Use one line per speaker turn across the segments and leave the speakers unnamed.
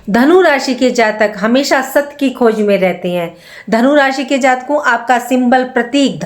धनु राशि के जातक हमेशा सत्य की खोज में रहते हैं। धनु राशि के जातकों, आपका सिंबल प्रतीक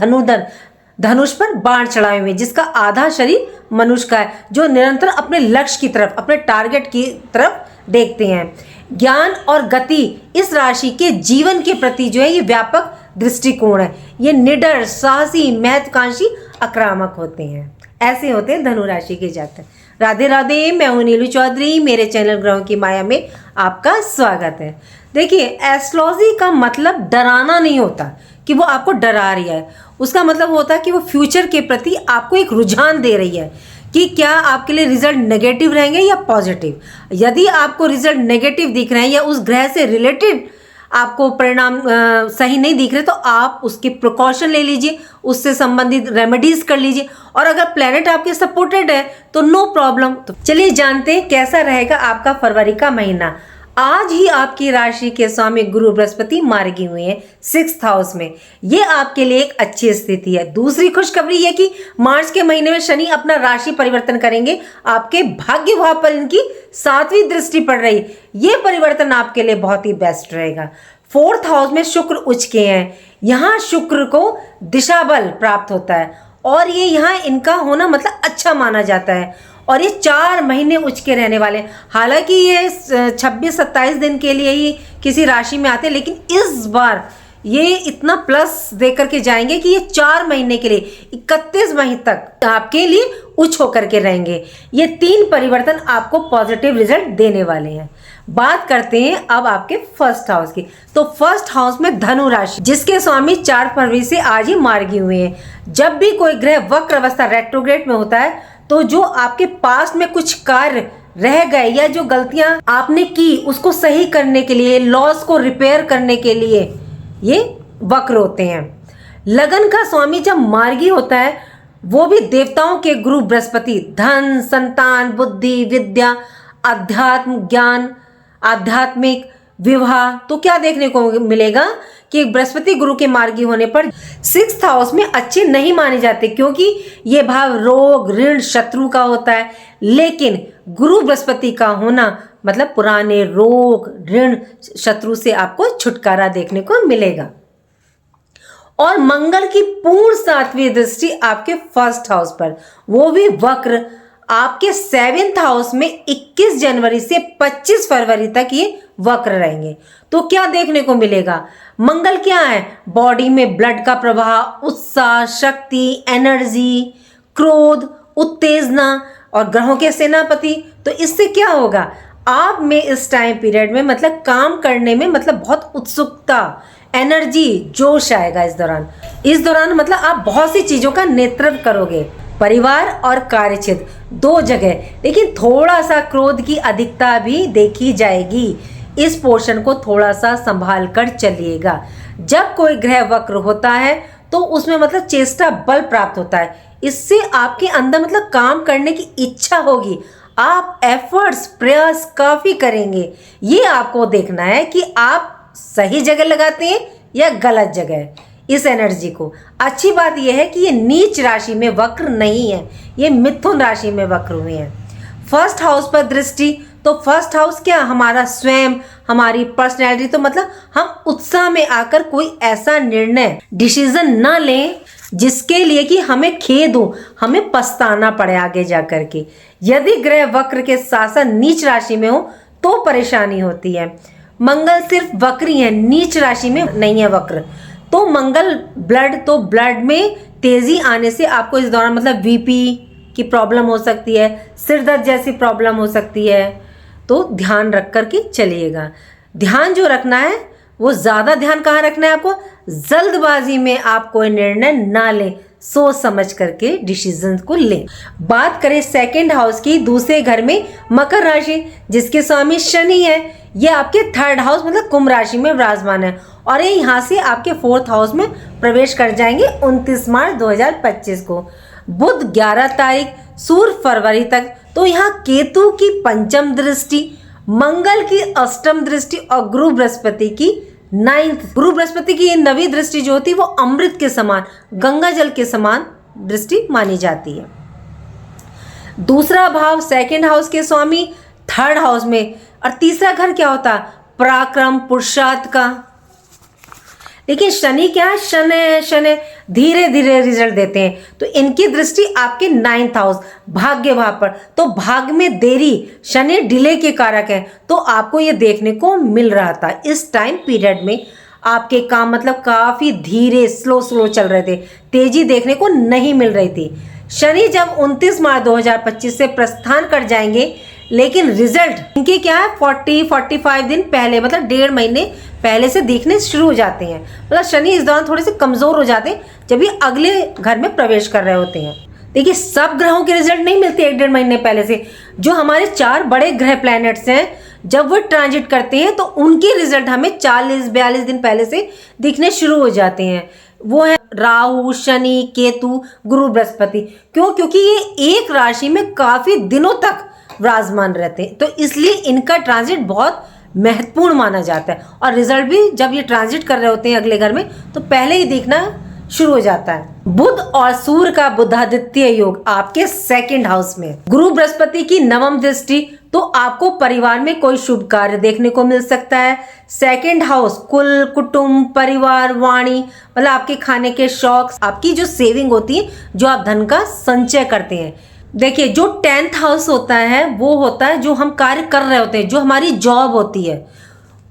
धनुष पर बाण चढ़ाए हुए, जिसका आधा शरीर मनुष्य का है, जो निरंतर अपने लक्ष्य की तरफ, अपने टारगेट की तरफ देखते हैं। ज्ञान और गति इस राशि के जीवन के प्रति जो है ये व्यापक दृष्टिकोण है। ये निडर, साहसी, महत्वाकांक्षी, आक्रामक होते हैं। ऐसे होते हैं धनु राशि के जातक। राधे राधे, मैं हूं नीलू चौधरी। मेरे चैनल ग्रहों की माया में आपका स्वागत है। देखिए, एस्ट्रोलॉजी का मतलब डराना नहीं होता कि वो आपको डरा रही है। उसका मतलब होता है कि वो फ्यूचर के प्रति आपको एक रुझान दे रही है कि क्या आपके लिए रिजल्ट नेगेटिव रहेंगे या पॉजिटिव। यदि आपको रिजल्ट नेगेटिव दिख रहे हैं या उस ग्रह से रिलेटेड आपको परिणाम सही नहीं दिख रहे, तो आप उसकी प्रिकॉशन ले लीजिए, उससे संबंधित रेमेडीज कर लीजिए। और अगर प्लेनेट आपके सपोर्टेड है तो नो प्रॉब्लम। तो चलिए जानते हैं कैसा रहेगा आपका फरवरी का महीना। आज ही आपकी राशि के स्वामी गुरु बृहस्पति मार्गी हुए हैं 6th हाउस में। ये आपके लिए एक अच्छी स्थिति है। दूसरी खुशखबरी ये कि मार्च के महीने में शनि अपना राशि परिवर्तन करेंगे। आपके भाग्य भाव पर इनकी 7वीं दृष्टि पड़ रही है। ये परिवर्तन आपके लिए बहुत ही बेस्ट रहेगा। 4th हाउस में शुक्र उच्च के हैं। यहाँ शुक्र को दिशा बल प्राप्त होता है और ये यहाँ इनका होना मतलब अच्छा माना जाता है। और ये 4 महीने उच्च के रहने वाले हैं। हालांकि ये 26-27 दिन के लिए ही किसी राशि में आते हैं, लेकिन इस बार ये इतना प्लस दे करके जाएंगे कि ये 4 महीने के लिए 31 महीने तक आपके लिए उच्च होकर के रहेंगे। ये 3 परिवर्तन आपको पॉजिटिव रिजल्ट देने वाले हैं। बात करते हैं अब आपके 1st हाउस की। तो 1st हाउस में धनु राशि, जिसके स्वामी 4 फरवरी से आज ही मार्गी हुए हैं। जब भी कोई ग्रह वक्र अवस्था रेट्रोग्रेड में होता है तो जो आपके पास में कुछ कार्य रह गए या जो गलतियां आपने की उसको सही करने के लिए, लॉस को रिपेयर करने के लिए ये वक्र होते हैं। लगन का स्वामी जब मार्गी होता है, वो भी देवताओं के गुरु बृहस्पति, धन, संतान, बुद्धि, विद्या, अध्यात्म, ज्ञान, आध्यात्मिक, विवाह। तो क्या देखने को मिलेगा कि बृहस्पति गुरु के मार्गी होने पर 6th हाउस में अच्छे नहीं माने जाते, क्योंकि ये भाव रोग, ऋण, शत्रु का होता है। लेकिन गुरु बृहस्पति का होना मतलब पुराने रोग, ऋण, शत्रु से आपको छुटकारा देखने को मिलेगा। और मंगल की पूर्ण 7वीं दृष्टि आपके 1st हाउस पर, वो भी वक्र, आपके 7th हाउस में 21 जनवरी से 25 फरवरी तक ये वक्र रहेंगे। तो क्या देखने को मिलेगा? मंगल क्या है? बॉडी में ब्लड का प्रवाह, उत्साह, शक्ति, एनर्जी, क्रोध, उत्तेजना और ग्रहों के सेनापति। तो इससे क्या होगा? आप में इस टाइम पीरियड में मतलब काम करने में मतलब बहुत उत्सुकता, एनर्जी, जोश आएगा इस दौरान मतलब आप बहुत सी चीजों का नेतृत्व करोगे, परिवार और कार्यक्षेत्र 2 जगह। लेकिन थोड़ा सा क्रोध की अधिकता भी देखी जाएगी। इस पोर्शन को थोड़ा सा संभाल कर चलिएगा। जब कोई ग्रह वक्र होता है तो उसमें मतलब चेष्टा बल प्राप्त होता है। इससे आपके अंदर मतलब काम करने की इच्छा होगी। आप एफर्ट्स, प्रयास काफी करेंगे। ये आपको देखना है कि आप सही जगह लगाते हैं या गलत जगह इस एनर्जी को। अच्छी बात यह है कि ये नीच राशि में वक्र नहीं है, ये मिथुन राशि में वक्र हुए हैं। 1st हाउस पर दृष्टि, तो 1st हाउस क्या? हमारा स्वयं, हमारी पर्सनैलिटी। तो मतलब हम उत्साह में आकर कोई ऐसा निर्णय, डिसीजन ना लें जिसके लिए कि हमें खेद हो, हमें पछताना पड़े आगे जा करके। यदि ग्रह वक्र के शासन नीच राशि में हो तो परेशानी होती है। मंगल सिर्फ वक्री है, नीच राशि में नहीं है वक्र। तो मंगल ब्लड में तेजी आने से आपको इस दौरान मतलब बीपी की प्रॉब्लम हो सकती है, सिर दर्द जैसी प्रॉब्लम हो सकती है। तो ध्यान रख कर के चलिएगा। ध्यान जो रखना है वो ज़्यादा ध्यान कहाँ रखना है आपको? जल्दबाजी में आप कोई निर्णय ना लें, सोच समझ करके डिसीजन को लें। बात करें 2nd हाउस की, दूसरे घर में मकर राशि, जिसके स्वामी शनि है। ये आपके 3rd हाउस मतलब कुंभ राशि में विराजमान है और ये यहाँ से आपके 4th हाउस में प्रवेश कर जाएंगे 29 मार्च 2025 को। बुध 11 तारीख, सूर्य फरवरी तक। तो यहाँ केतु की 5th दृष्टि, मंगल की 8th दृष्टि और गुरु बृहस्पति की 9th। गुरु बृहस्पति की ये 9वीं दृष्टि जो होती है वो अमृत के समान, गंगा जल के समान दृष्टि मानी जाती है। दूसरा भाव 2nd हाउस के स्वामी 3rd हाउस में और तीसरा घर क्या होता है? पराक्रम, पुरुषार्थ का। लेकिन शनि क्या है? शनि शनि धीरे धीरे रिजल्ट देते हैं। तो इनकी दृष्टि आपके 9th हाउस भाग्य भाव पर, तो भाग्य में देरी, शनि डिले के कारक है। तो आपको ये देखने को मिल रहा था इस टाइम पीरियड में आपके काम मतलब काफी धीरे स्लो चल रहे थे, तेजी देखने को नहीं मिल रही थी। शनि जब 29 मार्च 2025 से प्रस्थान कर जाएंगे, लेकिन रिजल्ट इनके क्या है 40-45 दिन पहले मतलब 1.5 महीने पहले से दिखने शुरू हो जाते हैं। मतलब शनि इस दौरान थोड़े से कमजोर हो जाते हैं जब ये अगले घर में प्रवेश कर रहे होते हैं। देखिए, सब ग्रहों के रिजल्ट नहीं मिलते 1-1.5 महीने पहले से। जो हमारे 4 बड़े ग्रह प्लैनेट्स हैं, जब वो ट्रांजिट करते हैं तो उनके रिजल्ट हमें 40-42 दिन पहले से दिखने शुरू हो जाते हैं। वो है राहु, शनि, केतु, गुरु, बृहस्पति। क्यों? क्योंकि ये एक राशि में काफी दिनों तक विराजमान रहते हैं, तो इसलिए इनका ट्रांजिट बहुत महत्वपूर्ण माना जाता है। और रिजल्ट भी जब ये ट्रांजिट कर रहे होते हैं अगले घर में तो पहले ही दिखना शुरू हो जाता है। बुध और सूर्य का बुधादित्य योग आपके 2nd हाउस में, गुरु बृहस्पति की 9वीं दृष्टि, तो आपको परिवार में कोई शुभ कार्य देखने को मिल सकता है। 2nd हाउस कुल, कुटुंब, परिवार, वाणी, मतलब आपके खाने के शौक, आपकी जो सेविंग होती है, जो आप धन का संचय करते हैं। देखिए, जो 10th हाउस होता है वो होता है जो हम कार्य कर रहे होते हैं, जो हमारी जॉब होती है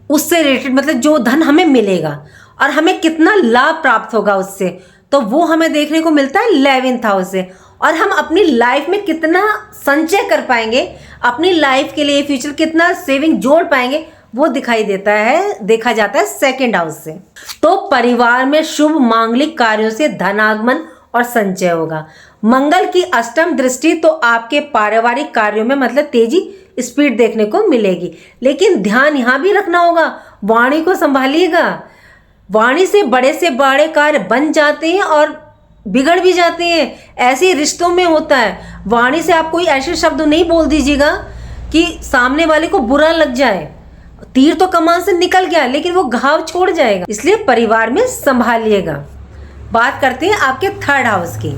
उससे रिलेटेड, मतलब जो धन हमें मिलेगा और हमें कितना लाभ प्राप्त होगा उससे, तो वो हमें देखने को मिलता है 11th हाउस से। और हम अपनी लाइफ में कितना संचय कर पाएंगे, अपनी लाइफ के लिए फ्यूचर कितना सेविंग जोड़ पाएंगे, वो देखा जाता है 2nd हाउस से। तो परिवार में शुभ मांगलिक कार्यों से धनागमन और संचय होगा। मंगल की 8वीं दृष्टि, तो आपके पारिवारिक कार्यों में मतलब तेजी, स्पीड देखने को मिलेगी। लेकिन ध्यान यहाँ भी रखना होगा, वाणी को संभालिएगा। वाणी से बड़े कार्य बन जाते हैं और बिगड़ भी जाते हैं। ऐसे रिश्तों में होता है, वाणी से आप कोई ऐसे शब्द नहीं बोल दीजिएगा कि सामने वाले को बुरा लग जाए। तीर तो कमान से निकल गया लेकिन वो घाव छोड़ जाएगा, इसलिए परिवार में संभालिएगा। बात करते हैं आपके 3rd हाउस की।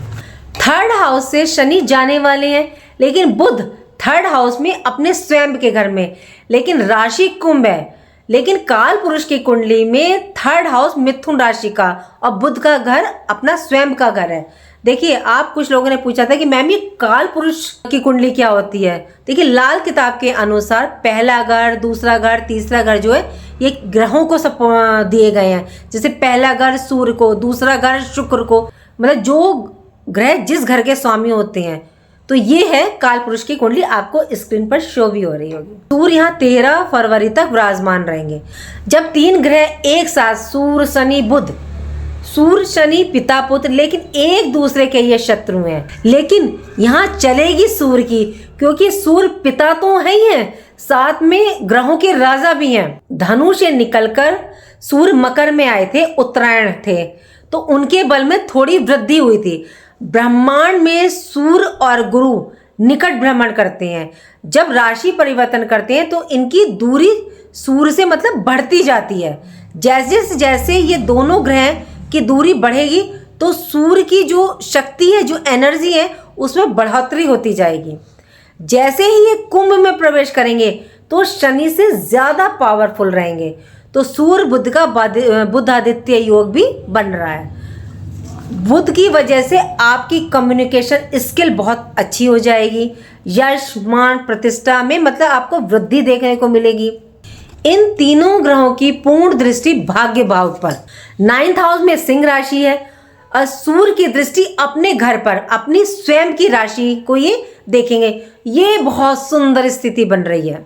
3rd हाउस से शनि जाने वाले हैं, लेकिन बुध 3rd हाउस में अपने स्वयं के घर में, लेकिन राशि कुंभ है। लेकिन काल पुरुष की कुंडली में 3rd हाउस मिथुन राशि का और बुध का घर अपना स्वयं का घर है। देखिए, आप कुछ लोगों ने पूछा था कि मैम ये काल पुरुष की कुंडली क्या होती है। देखिए, लाल किताब के अनुसार पहला घर, दूसरा घर, तीसरा घर जो है ये ग्रहों को सब दिए गए हैं। जैसे पहला घर सूर्य को, दूसरा घर शुक्र को, मतलब जो ग्रह जिस घर के स्वामी होते हैं। तो ये है काल पुरुष की कुंडली, आपको स्क्रीन पर शो भी हो रही होगी। सूर्य यहाँ 13 फरवरी तक विराजमान रहेंगे। जब 3 ग्रह एक साथ, सूर्य, शनि, बुध, सूर्य शनि पिता पुत्र, लेकिन एक दूसरे के ये शत्रु हैं। लेकिन यहाँ चलेगी सूर्य की, क्योंकि सूर्य पिता तो है ही है, साथ में ग्रहों के राजा भी हैं। धनु से निकलकर सूर्य मकर में आए थे, उत्तरायण थे, तो उनके बल में थोड़ी वृद्धि हुई थी। ब्रह्मांड में सूर्य और गुरु निकट भ्रमण करते हैं। जब राशि परिवर्तन करते हैं तो इनकी दूरी सूर्य से मतलब बढ़ती जाती है। जैसे जैसे ये दोनों ग्रह की दूरी बढ़ेगी तो सूर्य की जो शक्ति है, जो एनर्जी है, उसमें बढ़ोतरी होती जाएगी। जैसे ही ये कुंभ में प्रवेश करेंगे तो शनि से ज्यादा पावरफुल रहेंगे। तो सूर्य बुध का बुधादित्य योग भी बन रहा है। बुध की वजह से आपकी कम्युनिकेशन स्किल बहुत अच्छी हो जाएगी। यश, मान, प्रतिष्ठा में मतलब आपको वृद्धि देखने को मिलेगी। इन तीनों ग्रहों की पूर्ण दृष्टि भाग्य भाव पर, 9th हाउस में सिंह राशि है और सूर्य की दृष्टि अपने घर पर, अपनी स्वयं की राशि को ये देखेंगे। ये बहुत सुंदर स्थिति बन रही है।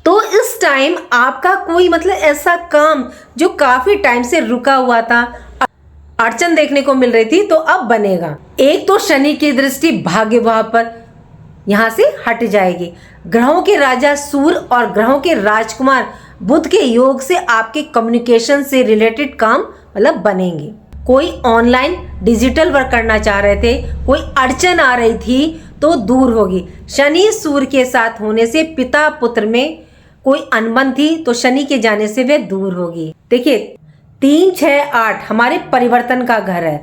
तो इस टाइम आपका कोई मतलब ऐसा काम जो काफी टाइम से रुका हुआ था, अड़चन देखने को मिल रही थी, तो अब बनेगा। एक तो शनि की दृष्टि भाग्य भाव पर यहां से हट जाएगी। ग्रहों के राजा सूर्य और ग्रहों के राजकुमार बुध के योग से आपके कम्युनिकेशन से रिलेटेड काम मतलब बनेंगे। कोई ऑनलाइन डिजिटल वर्क करना चाह रहे थे, कोई अड़चन आ रही थी तो दूर होगी। शनि सूर्य के साथ होने से पिता पुत्र में कोई अनबन थी तो शनि के जाने से वह दूर होगी। देखिए, 3, 6, 8 हमारे परिवर्तन का घर है,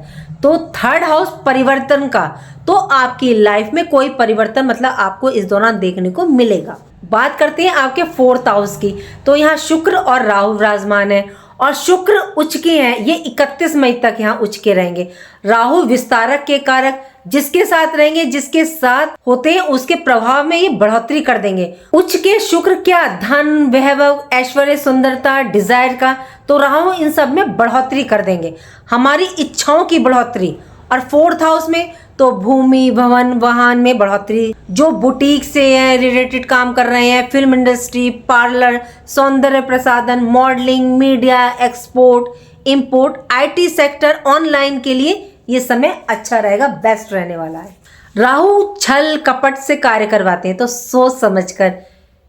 तो 3rd हाउस परिवर्तन का, तो आपकी लाइफ में कोई परिवर्तन मतलब आपको इस दौरान देखने को मिलेगा। बात करते हैं आपके 4th हाउस की, तो यहाँ शुक्र और राहु विराजमान है और शुक्र उच्च के हैं, ये 31 मई तक यहाँ उच्च के रहेंगे। राहु विस्तारक के कारक, जिसके साथ रहेंगे, जिसके साथ होते हैं उसके प्रभाव में ये बढ़ोतरी कर देंगे। उच्च के शुक्र क्या, धन, वैभव, ऐश्वर्य, सुंदरता, डिजायर का, तो राहु इन सब में बढ़ोतरी कर देंगे, हमारी इच्छाओं की बढ़ोतरी। और 4th हाउस में तो भूमि, भवन, वाहन में बढ़ोतरी। जो बुटीक से है रिलेटेड काम कर रहे हैं, फिल्म इंडस्ट्री, पार्लर, सौंदर्य प्रसाधन, modelling, media, export, import, IT sector, online के लिए ये समय अच्छा रहेगा, बेस्ट रहने वाला है। राहु छल कपट से कार्य करवाते हैं, तो सोच समझकर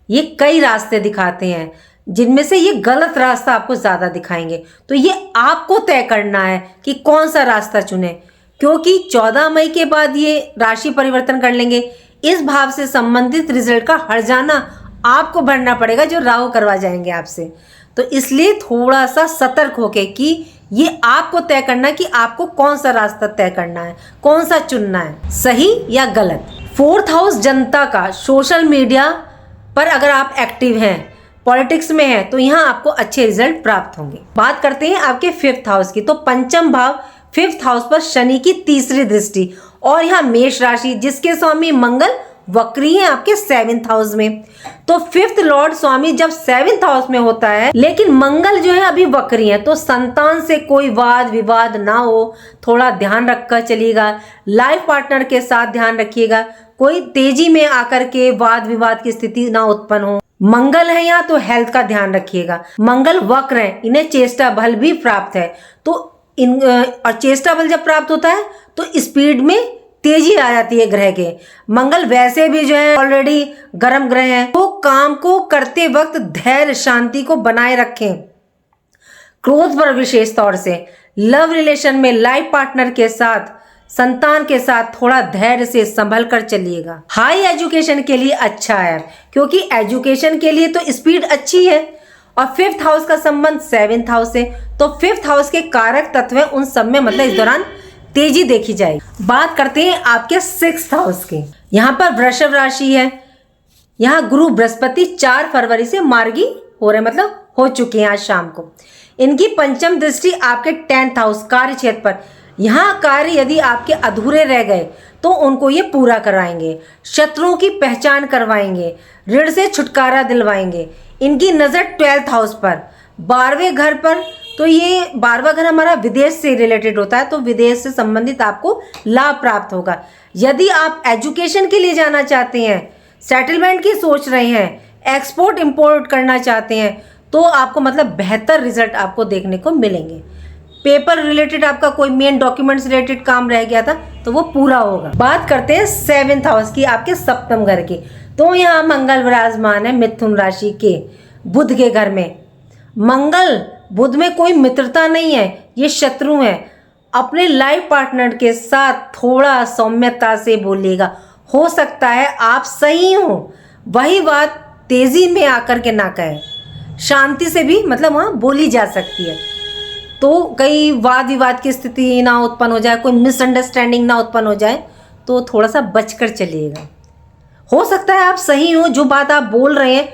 ये कई रास्ते दिखाते हैं, जिनमें से ये गलत रास्ता आपको ज्यादा दिखाएंगे। तो ये आपको तय करना है कि कौन सा रास्ता चुने, क्योंकि 14 मई के बाद ये राशि परिवर्तन कर लेंगे। इस भाव से संबंधित रिजल्ट का हर्जाना आपको भरना पड़ेगा, जो राहु करवा जाएंगे आपसे। तो इसलिए थोड़ा सा सतर्क होके कि ये आपको तय करना कि आपको कौन सा रास्ता तय करना है, कौन सा चुनना है, सही या गलत। 4th हाउस जनता का, सोशल मीडिया पर अगर आप एक्टिव हैं, पॉलिटिक्स में हैं, तो यहाँ आपको अच्छे रिजल्ट प्राप्त होंगे। बात करते हैं आपके 5th हाउस की, तो पंचम भाव 5th हाउस पर शनि की तीसरी दृष्टि, और यहाँ मेष राशि, जिसके स्वामी मंगल वक्री है आपके 7th हाउस में। तो 5th लॉर्ड स्वामी जब 7th हाउस में होता है, लेकिन मंगल जो है अभी वक्री है, तो संतान से कोई वाद विवाद ना हो, थोड़ा ध्यान रखकर चलिएगा। लाइफ पार्टनर के साथ ध्यान रखिएगा, कोई तेजी में आकर के वाद विवाद की स्थिति ना उत्पन्न हो। मंगल है यहाँ, तो हेल्थ का ध्यान रखिएगा। मंगल वक्र है, इन्हें चेष्टा बल भी प्राप्त है, तो और चेष्टा बल जब प्राप्त होता है तो स्पीड में तेजी आ जाती है ग्रह के। मंगल वैसे भी जो है ऑलरेडी गर्म ग्रह है, तो काम को करते वक्त धैर्य शांति को बनाए रखें। क्रोध पर विशेष तौर से, लव रिलेशन में लाइफ पार्टनर के साथ, संतान के साथ थोड़ा धैर्य से संभल कर चलिएगा। हाई एजुकेशन के लिए अच्छा है, क्योंकि एजुकेशन के लिए तो स्पीड अच्छी है, और 5th हाउस का संबंध 7th हाउस से, तो 5th हाउस के कारक तत्व हैं, उन सब में मतलब इस दौरान तेजी देखी जाएगी। बात करते हैं आपके 6th हाउस की। यहाँ पर वृषभ राशि है, यहाँ गुरु बृहस्पति 4 फरवरी से मार्गी हो रहे, मतलब हो चुके हैं आज शाम को। इनकी पंचम दृष्टि आपके 10th हाउस कार्य क्षेत्र पर, यहाँ कार्य यदि आपके अधूरे रह गए तो उनको ये पूरा कराएंगे, शत्रुओं की पहचान करवाएंगे, ऋण से छुटकारा दिलवाएंगे। इनकी नज़र 12th हाउस पर, 12वें घर पर, तो ये 12वां घर हमारा विदेश से रिलेटेड होता है, तो विदेश से संबंधित आपको लाभ प्राप्त होगा। यदि आप एजुकेशन के लिए जाना चाहते हैं, सेटलमेंट की सोच रहे हैं, एक्सपोर्ट इंपोर्ट करना चाहते हैं, तो आपको मतलब बेहतर रिजल्ट आपको देखने को मिलेंगे। पेपर रिलेटेड आपका कोई मेन डॉक्यूमेंट्स रिलेटेड काम रह गया था तो वो पूरा होगा। बात करते हैं 7th हाउस की, आपके सप्तम घर की, तो यहाँ मंगल विराजमान है मिथुन राशि के बुध के घर में। मंगल बुध में कोई मित्रता नहीं है, ये शत्रु है। अपने लाइफ पार्टनर के साथ थोड़ा सौम्यता से बोलिएगा, हो सकता है आप सही हो, वही बात तेजी में आकर के ना कहें, शांति से भी मतलब वहाँ बोली जा सकती है, तो कई वाद विवाद की स्थिति ना उत्पन्न हो जाए, कोई मिसअंडरस्टैंडिंग ना उत्पन्न हो जाए, तो थोड़ा सा बचकर चलिएगा। हो सकता है आप सही हो, जो बात आप बोल रहे हैं,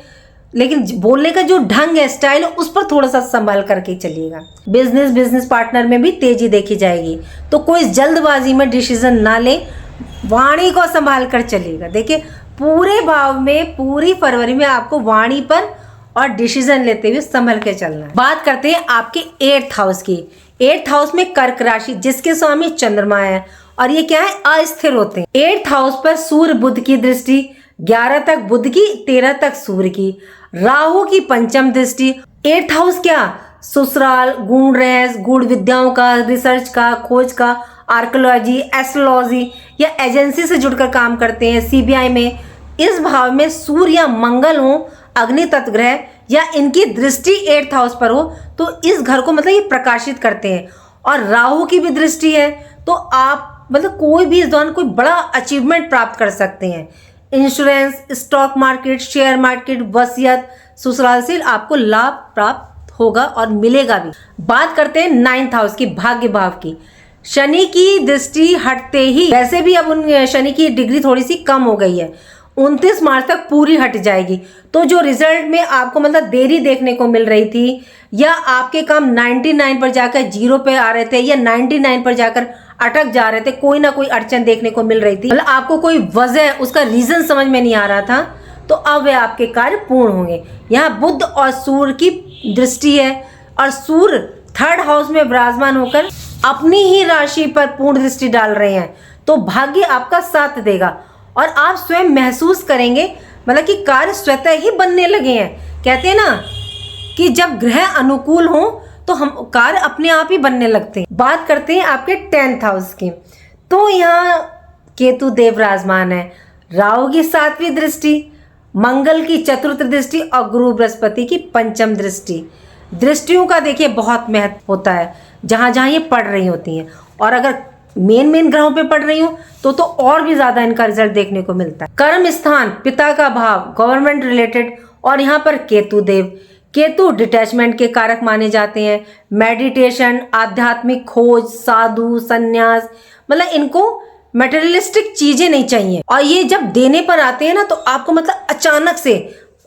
लेकिन बोलने का जो ढंग है, स्टाइल है, उस पर थोड़ा सा संभाल करके चलिएगा। बिजनेस पार्टनर में भी तेजी देखी जाएगी, तो कोई जल्दबाजी में डिसीजन ना ले, वाणी को संभाल कर चलिएगा। देखिए पूरे भाव में पूरी फरवरी में आपको वाणी पर और डिसीजन लेते हुए संभल के चलना है। बात करते हैं आपके 8th हाउस की। 8th हाउस में कर्क राशि, जिसके स्वामी चंद्रमा है, और ये क्या है, अस्थिर होते हैं। 8th हाउस पर सूर्य बुध की दृष्टि, 11 तक बुध की, 13 तक सूर्य की। राहु की पंचम दृष्टि। 8th हाउस क्या, ससुराल, गूढ़ रहस्य, गूढ़ विद्याओं का, रिसर्च का, खोज का, आर्कियोलॉजी, एस्ट्रोलॉजी या एजेंसी से जुड़कर काम करते हैं, सीबीआई में। इस भाव में सूर्य या मंगल हो, अग्नि तत्व ग्रह, या इनकी दृष्टि 8th हाउस पर हो, तो इस घर को मतलब ये प्रकाशित करते हैं। और राहु की भी दृष्टि है, तो आप मतलब कोई भी इस दौरान कोई बड़ा अचीवमेंट प्राप्त कर सकते हैं। Insurance, stock market, share market, वसीयत, ससुराल से आपको लाभ प्राप्त होगा और मिलेगा भी। बात करते हैं 9th हाउस की, भाग्य भाव की। शनि की दृष्टि हटते ही, वैसे भी अब उन शनि की डिग्री थोड़ी सी कम हो गई है, 29 मार्च तक पूरी हट जाएगी। तो जो रिजल्ट में आपको मतलब देरी देखने को मिल रही थी, या आपके काम 99 पर जाकर 0 पे आ रहे थे, या 99 पर जाकर अटक जा रहे थे, कोई ना कोई अड़चन देखने को मिल रही थी, मतलब आपको कोई वजह, उसका रीजन समझ में नहीं आ रहा था, तो अब वे आपके कार्य पूर्ण होंगे। यहाँ बुध और सूर्य की दृष्टि है, और सूर्य 3rd हाउस में विराजमान होकर अपनी ही राशि पर पूर्ण दृष्टि डाल रहे हैं, तो भाग्य आपका साथ देगा और आप स्वयं महसूस करेंगे, मतलब कि कार्य स्वतः ही बनने लगे हैं। कहते हैं ना कि जब ग्रह अनुकूल हो तो हम कार्य अपने आप ही बनने लगते हैं। बात करते हैं आपके 10th हाउस की, तो यहाँ केतु देव विराजमान है, राहु की 7वीं दृष्टि, मंगल की 4th दृष्टि और गुरु बृहस्पति की 5th दृष्टि। दृष्टियों का देखिए बहुत महत्व होता है जहाँ जहाँ ये पड़ रही होती हैं, और अगर मेन ग्रहों पे पड़ रही हो तो और भी ज्यादा इनका रिजल्ट देखने को मिलता है। कर्म स्थान, पिता का भाव, गवर्नमेंट रिलेटेड, और यहाँ पर केतु देव, केतु डिटैचमेंट के कारक माने जाते हैं। मेडिटेशन, आध्यात्मिक खोज, साधु, संन्यास, मतलब इनको मटेरियलिस्टिक चीजें नहीं चाहिए, और ये जब देने पर आते हैं ना तो आपको मतलब अचानक से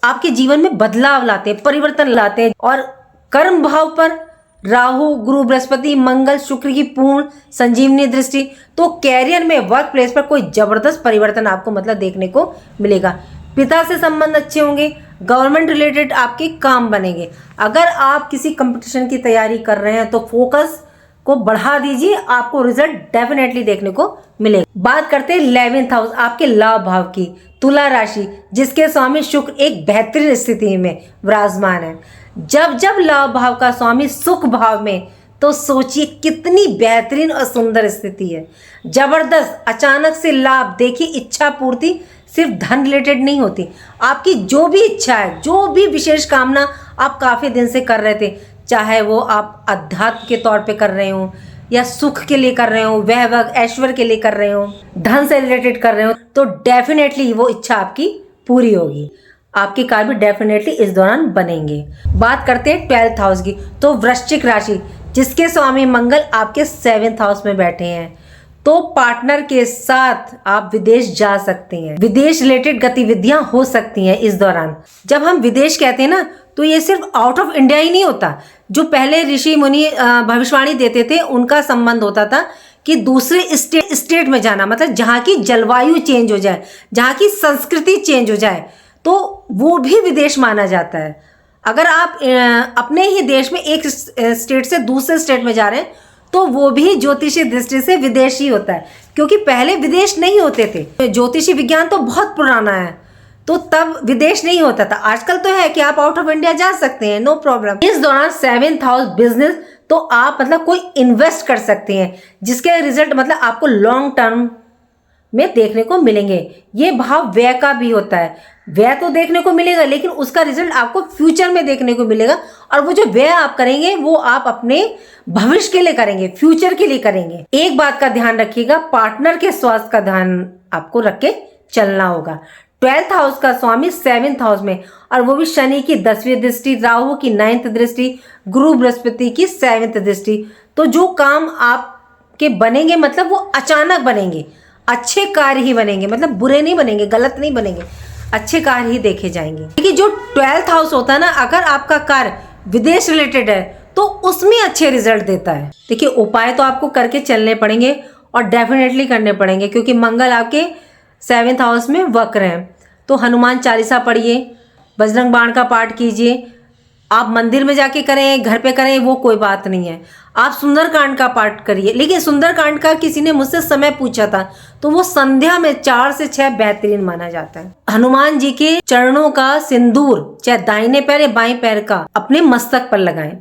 आपके जीवन में बदलाव लाते हैं, परिवर्तन लाते हैं। और कर्म भाव पर राहु, गुरु बृहस्पति, मंगल, शुक्र की पूर्ण संजीवनी दृष्टि, तो कैरियर में, वर्क प्लेस पर कोई जबरदस्त परिवर्तन आपको मतलब देखने को मिलेगा। पिता से संबंध अच्छे होंगे, गवर्नमेंट रिलेटेड आपके काम बनेंगे। अगर आप किसी कंपटीशन की तैयारी कर रहे हैं तो फोकस को बढ़ा दीजिए, आपको रिजल्ट डेफिनेटली देखने को मिलेगा। बात करते हैं 11th हाउस, आपके लाभ भाव की, तुला राशि, जिसके स्वामी शुक्र एक बेहतरीन स्थिति में विराजमान है। जब जब लाभ भाव का स्वामी सुख भाव में, तो सोचिए कितनी बेहतरीन और सुंदर स्थिति है, जबरदस्त। अचानक से लाभ, देखिए इच्छा पूर्ति सिर्फ धन रिलेटेड नहीं होती, आपकी जो भी इच्छा है, जो भी विशेष कामना आप काफी दिन से कर रहे थे, चाहे वो आप अध्यात्म के तौर पे कर रहे हो, या सुख के लिए कर रहे हो, वैभव ऐश्वर्य के लिए कर रहे हो, धन से रिलेटेड कर रहे हो, तो डेफिनेटली वो इच्छा आपकी पूरी होगी। आपके कार्य भी डेफिनेटली इस दौरान बनेंगे। बात करते हैं 12th हाउस की, तो वृश्चिक राशि, जिसके स्वामी मंगल आपके 7th हाउस में बैठे हैं, तो पार्टनर के साथ आप विदेश जा सकते हैं, विदेश रिलेटेड गतिविधियां हो सकती हैं इस दौरान। जब हम विदेश कहते हैं ना, तो ये सिर्फ आउट ऑफ इंडिया ही नहीं होता। जो पहले ऋषि मुनि भविष्यवाणी देते थे, उनका संबंध होता था कि दूसरे स्टेट में जाना, मतलब जहाँ की जलवायु चेंज हो जाए, जहाँ की संस्कृति चेंज हो जाए, तो वो भी विदेश माना जाता है। अगर आप अपने ही देश में एक स्टेट से दूसरे स्टेट में जा रहे हैं, तो वो भी ज्योतिषी दृष्टि से विदेश ही होता है, क्योंकि पहले विदेश नहीं होते थे। ज्योतिषी विज्ञान तो बहुत पुराना है, तो तब विदेश नहीं होता था। आजकल तो है कि आप आउट ऑफ इंडिया जा सकते हैं, नो प्रॉब्लम। इस दौरान 7th हाउस बिजनेस, तो आप मतलब कोई इन्वेस्ट कर सकते हैं, जिसके रिजल्ट मतलब आपको लॉन्ग टर्म में देखने को मिलेंगे। ये भाव व्यय का भी होता है, व्यय तो देखने को मिलेगा, लेकिन उसका रिजल्ट आपको फ्यूचर में देखने को मिलेगा। और वो जो व्यय आप करेंगे, वो आप अपने भविष्य के लिए करेंगे, फ्यूचर के लिए करेंगे। एक बात का ध्यान रखिएगा, पार्टनर के स्वास्थ्य का ध्यान आपको रख के चलना होगा। 12th हाउस का स्वामी 7th हाउस में, और वो भी शनि की 10वीं दृष्टि, राहु की 9th दृष्टि, गुरु बृहस्पति की 7th दृष्टि। तो जो काम आपके बनेंगे, मतलब वो अचानक बनेंगे, अच्छे कार्य ही बनेंगे, मतलब बुरे नहीं बनेंगे, गलत नहीं बनेंगे, अच्छे कार्य ही देखे जाएंगे। देखिए जो 12th हाउस होता है ना, अगर आपका कार्य विदेश रिलेटेड है तो उसमें अच्छे रिजल्ट देता है। देखिए उपाय तो आपको करके चलने पड़ेंगे, और डेफिनेटली करने पड़ेंगे, क्योंकि मंगल आपके 7th हाउस में वक्र हैं। तो हनुमान चालीसा पढ़िए, बजरंग बाण का पाठ कीजिए, आप मंदिर में जाके करें, घर पे करें, वो कोई बात नहीं है। आप सुंदरकांड का पाठ करिए, लेकिन सुंदरकांड का किसी ने मुझसे समय पूछा था, तो वो संध्या में 4 से 6 बेहतरीन माना जाता है। हनुमान जी के चरणों का सिंदूर, चाहे दाहिने पैर या बाएं पैर का, अपने मस्तक पर लगाएं,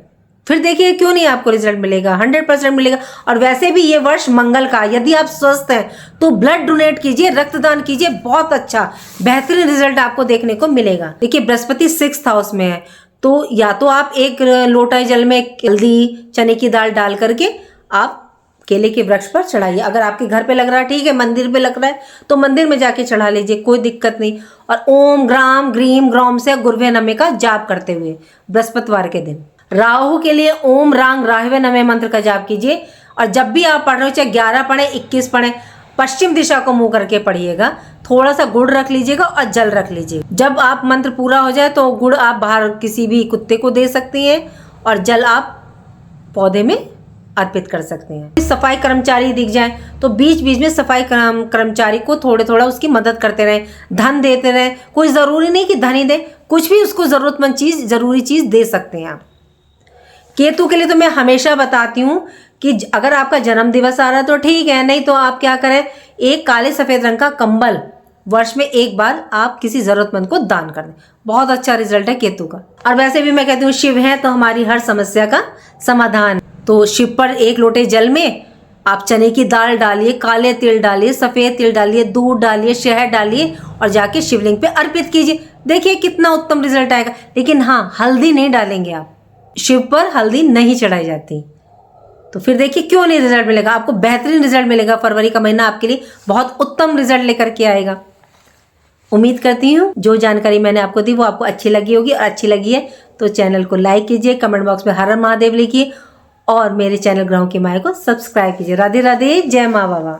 फिर देखिए क्यों नहीं आपको रिजल्ट मिलेगा, 100% मिलेगा। और वैसे भी ये वर्ष मंगल का, यदि आप स्वस्थ हैं तो ब्लड डोनेट कीजिए, रक्तदान कीजिए, बहुत अच्छा बेहतरीन रिजल्ट आपको देखने को मिलेगा। देखिए बृहस्पति 6th हाउस में है, तो या तो आप एक लोटा जल में हल्दी, चने की दाल डाल करके आप केले के वृक्ष पर चढ़ाइए। अगर आपके घर पे लग रहा है ठीक है, मंदिर पे लग रहा है तो मंदिर में जाके चढ़ा लीजिए, कोई दिक्कत नहीं। और ओम ग्राम ग्रीम ग्रौम से गुरुवे नमे का जाप करते हुए बृहस्पतिवार के दिन। राहु के लिए ओम रांग राहवे नमे मंत्र का जाप कीजिए, और जब भी आप पढ़ रहे हो, चाहे 11 पढ़े, 21 पढ़े, पश्चिम दिशा को मुंह करके पढ़िएगा। थोड़ा सा गुड़ रख लीजिएगा और जल रख लीजिएगा। जब आप मंत्र पूरा हो जाए तो गुड़ आप बाहर किसी भी कुत्ते को दे सकती हैं और जल आप पौधे में अर्पित कर सकते हैं। सफाई कर्मचारी दिख जाए तो बीच बीच में सफाई कर्मचारी को थोड़े थोड़ा उसकी मदद करते रहें, धन देते रहें। कोई ज़रूरी नहीं कि धन ही दें, कुछ भी उसको ज़रूरतमंद चीज़, ज़रूरी चीज़ दे सकते हैं आप। केतु के लिए तो मैं हमेशा बताती हूँ कि अगर आपका जन्म दिवस आ रहा है तो ठीक है, नहीं तो आप क्या करें, एक काले सफ़ेद रंग का कंबल वर्ष में एक बार आप किसी ज़रूरतमंद को दान कर दें। बहुत अच्छा रिजल्ट है केतु का। और वैसे भी मैं कहती हूँ शिव है तो हमारी हर समस्या का समाधान। तो शिव पर 1 लोटे जल में आप चने की दाल डालिए, काले तिल डालिए, सफ़ेद तिल डालिए, दूध डालिए, शहद डालिए और जाके शिवलिंग पे अर्पित कीजिए। देखिए कितना उत्तम रिजल्ट आएगा। लेकिन हाँ, हल्दी नहीं डालेंगे आप, शिव पर हल्दी नहीं चढ़ाई जाती। तो फिर देखिए क्यों नहीं रिजल्ट मिलेगा आपको, बेहतरीन रिजल्ट मिलेगा। फरवरी का महीना आपके लिए बहुत उत्तम रिजल्ट लेकर के आएगा। उम्मीद करती हूँ जो जानकारी मैंने आपको दी वो आपको अच्छी लगी होगी, और अच्छी लगी है तो चैनल को लाइक कीजिए, कमेंट बॉक्स में हर हर महादेव लिखिए और मेरे चैनल ग्रहों की माया को सब्सक्राइब कीजिए। राधे राधे, जय माँ बाबा।